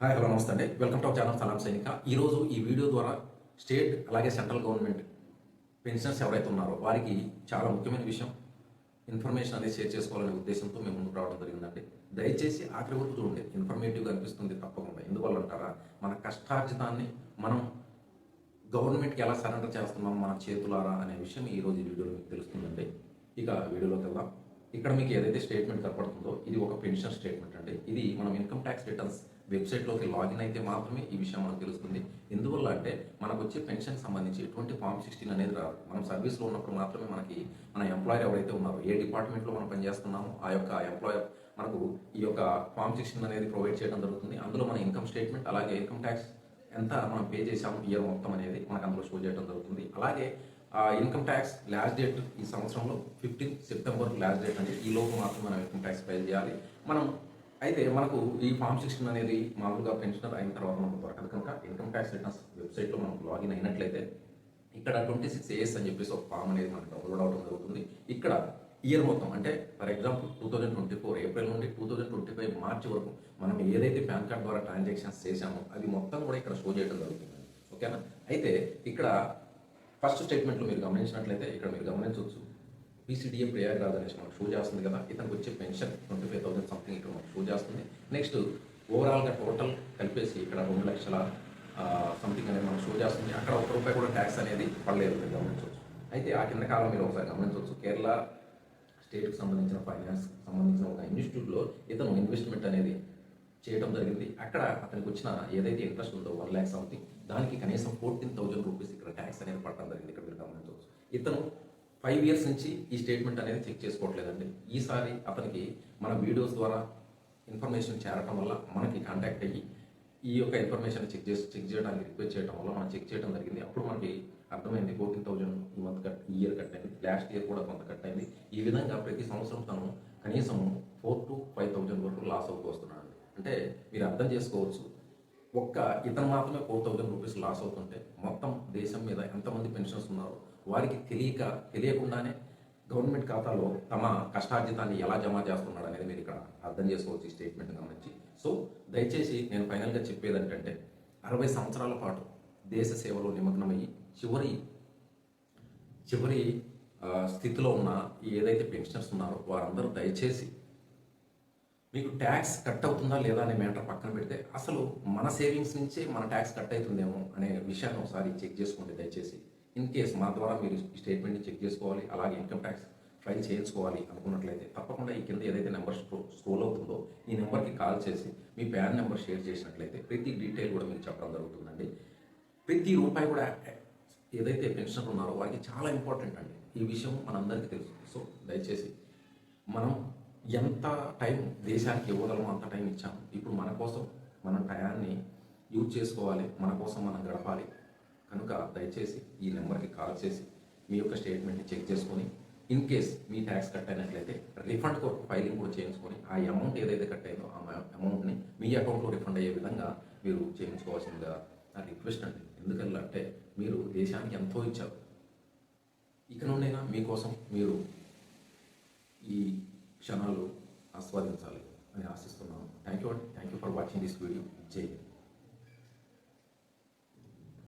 Hi hello నమస్తే అండి. Welcome to our channel సలాం సైనిక. ఈరోజు ఈ వీడియో ద్వారా స్టేట్ అలాగే సెంట్రల్ గవర్నమెంట్ పెన్షనర్స్ ఎవరైతే ఉన్నారో వారికి చాలా ముఖ్యమైన విషయం ఇన్ఫర్మేషన్ అనేది షేర్ చేసుకోవాలనే ఉద్దేశంతో మేము ముందుకు రావడం జరిగిందండి. దయచేసి ఆఖరి వరకు చూడండి, ఇన్ఫర్మేటివ్గా అనిపిస్తుంది తప్పకుండా. ఎందువల్ల అంటారా, మన కష్టార్జితాన్ని మనం గవర్నమెంట్కి ఎలా సరెండర్ చేస్తున్నాం మన చేతులారా అనే విషయం ఈరోజు ఈ వీడియోలో మీకు తెలుస్తుందండి. ఇక వీడియోలోకి వెళ్దాం. ఇక్కడ మీకు ఏదైతే స్టేట్మెంట్ కనపడుతుందో ఇది ఒక పెన్షన్ స్టేట్మెంట్ అండి. ఇది మనం ఇన్కమ్ ట్యాక్స్ రిటర్న్స్ వెబ్సైట్లోకి లాగిన్ అయితే మాత్రమే ఈ విషయం మనకు తెలుస్తుంది. ఎందువల్ల అంటే మనకు వచ్చే పెన్షన్ సంబంధించి ఎటువంటి ఫామ్ 16 అనేది రాదు. మనం సర్వీస్లో ఉన్నప్పుడు మాత్రమే మనకి మన ఎంప్లాయర్ ఎవరైతే ఉన్నారో, ఏ డిపార్ట్మెంట్లో మనం పనిచేస్తున్నామో ఆ యొక్క ఎంప్లాయర్ మనకు ఈ యొక్క ఫామ్ 16 అనేది ప్రొవైడ్ చేయడం జరుగుతుంది. అందులో మన ఇన్కమ్ స్టేట్మెంట్ అలాగే ఇన్కమ్ ట్యాక్స్ ఎంత మనం పే చేసాము ఇయర్ మొత్తం అనేది మనకు అందులో షో చేయడం జరుగుతుంది. అలాగే ఇన్కమ్ ట్యాక్స్ లాస్ట్ డేట్ ఈ సంవత్సరంలో 15 సెప్టెంబర్ లాస్ట్ డేట్ అండి. ఈ లోపు మాత్రం మనం ఇన్కమ్ ట్యాక్స్ ఫైల్ చేయాలి. మనం అయితే మనకు ఈ ఫామ్ 16 అనేది మామూలుగా పెన్షనర్ అయిన తర్వాత మనకు దొరకదు కనుక ఇన్కమ్ ట్యాక్స్ రిటర్న్స్ వెబ్సైట్లో మనం లాగిన్ అయినట్లయితే ఇక్కడ 26AS అని చెప్పేసి ఒక ఫామ్ అనేది మనకు డౌన్లోడ్ అవడం జరుగుతుంది. ఇక్కడ ఇయర్ మొత్తం అంటే ఫర్ ఎగ్జాంపుల్ 2024 ఏప్రిల్ నుండి 2025 మార్చి వరకు మనం ఏదైతే పాన్ కార్డ్ ద్వారా ట్రాన్సాక్షన్స్ చేశామో అది మొత్తం కూడా ఇక్కడ షో చేయడం జరుగుతుంది. ఓకేనా. అయితే ఇక్కడ ఫస్ట్ స్టేట్మెంట్లో మీరు గమనించినట్లయితే ఇక్కడ మీరు గమనించవచ్చు, పీసీడీఏ ప్రయాగ్రాజ్ అనేసి మనకు షో చేస్తుంది కదా. ఇతనికి వచ్చే పెన్షన్ 25,000 సంథింగ్ ఇక్కడ మనకు షో చేస్తుంది. నెక్స్ట్ ఓవరాల్గా టోటల్ కలిపేసి ఇక్కడ 2 లక్షల సంథింగ్ అనేది మనకు షో చేస్తుంది. అక్కడ ₹1 కూడా ట్యాక్స్ అనేది పడలేదు, మీరు గమనించవచ్చు. అయితే ఆ కింద కాలం మీరు ఒకసారి గమనించవచ్చు, కేరళ స్టేట్కి సంబంధించిన ఫైనాన్స్ సంబంధించిన ఒక ఇన్స్టిట్యూట్లో ఇతను ఇన్వెస్ట్మెంట్ అనేది చేయడం జరిగింది. అక్కడ అతనికి వచ్చిన ఏదైతే ఇంట్రెస్ట్ ఉందో 1 lakh సంథింగ్, దానికి కనీసం 14,000 రూపీస్ ఇక్కడ ట్యాక్స్ అనేది పడడం జరిగింది. ఇక్కడ మీరు గమనించవచ్చు. ఇతను 5 years నుంచి ఈ స్టేట్మెంట్ అనేది చెక్ చేసుకోవట్లేదండి. ఈసారి అతనికి మన వీడియోస్ ద్వారా ఇన్ఫర్మేషన్ చేరటం వల్ల మనకి కాంటాక్ట్ అయ్యి ఈ యొక్క ఇన్ఫర్మేషన్ చెక్ చేయడానికి రిక్వెస్ట్ చేయడం వల్ల మనం చెక్ చేయడం జరిగింది. అప్పుడు మనకి అర్థమైంది 14,000 ఈ మంత్ ఈ ఇయర్ కట్ అయింది, లాస్ట్ ఇయర్ కూడా కొంత కట్ అయింది. ఈ విధంగా ప్రతి సంవత్సరం తను కనీసం 4,000 to 5,000 వరకు లాస్ అవుతూ వస్తున్నాడు. అంటే మీరు అర్థం చేసుకోవచ్చు, ఒక్క ఇతను మాత్రమే 4,000 రూపీస్ లాస్ అవుతుంటే మొత్తం దేశం మీద ఎంతమంది పెన్షన్స్ ఉన్నారో వారికి తెలియకుండానే గవర్నమెంట్ ఖాతాలో తమ కష్టార్జితాన్ని ఎలా జమ చేస్తున్నాడు అనేది మీరు ఇక్కడ అర్థం చేసుకోవచ్చు ఈ స్టేట్మెంట్ గమనించి. సో దయచేసి నేను ఫైనల్గా చెప్పేది ఏంటంటే 60 సంవత్సరాల పాటు దేశ సేవలో నిమగ్నమయ్యి చివరి స్థితిలో ఉన్న ఏదైతే పెన్షనర్స్ ఉన్నారో వారందరూ దయచేసి మీకు ట్యాక్స్ కట్ అవుతుందా లేదా అనే మ్యాటర్ పక్కన పెడితే అసలు మన సేవింగ్స్ నుంచే మన ట్యాక్స్ కట్ అవుతుందేమో అనే విషయాన్ని ఒకసారి చెక్ చేసుకోండి దయచేసి. ఇన్ కేస్ మా ద్వారా మీరు ఈ స్టేట్మెంట్ని చెక్ చేసుకోవాలి, అలాగే ఇన్కమ్ ట్యాక్స్ ఫైల్ చేయించుకోవాలి అనుకున్నట్లయితే తప్పకుండా ఈ కింద ఏదైతే నెంబర్ స్క్రోల్ అవుతుందో ఈ నెంబర్కి కాల్ చేసి మీ ప్యాన్ నెంబర్ షేర్ చేసినట్లయితే ప్రతి డీటెయిల్ కూడా మీకు చెప్పడం జరుగుతుందండి. ప్రతి రూపాయి కూడా ఏదైతే పెన్షనర్ ఉన్నారో వారికి చాలా ఇంపార్టెంట్ అండి. ఈ విషయం మనందరికీ తెలుసు. సో దయచేసి మనం ఎంత టైం దేశానికి ఇవ్వగలమో అంత టైం ఇచ్చాము. ఇప్పుడు మన కోసం మన టయాన్ని యూజ్ చేసుకోవాలి, మన కోసం మనం గడపాలి. కనుక దయచేసి ఈ నెంబర్కి కాల్ చేసి మీ యొక్క స్టేట్మెంట్ని చెక్ చేసుకొని in case me tax cut అయినట్లయితే రిఫండ్ కొరకు ఫైలింగ్ కూడా చేయించుకొని ఆ అమౌంట్ ఏదైతే కట్ అయిందో ఆ అమౌంట్ని మీ అకౌంట్లో రిఫండ్ అయ్యే విధంగా మీరు చేయించుకోవాల్సిందిగా నా రిక్వెస్ట్ అండి. ఎందుకంటే మీరు దేశానికి ఎంతో ఇచ్చారు, ఇక నుండైనా మీకోసం మీరు ఈ క్షణాలు ఆస్వాదించాలి అని ఆశిస్తున్నాను. Thank you for watching this video. జై హింద్.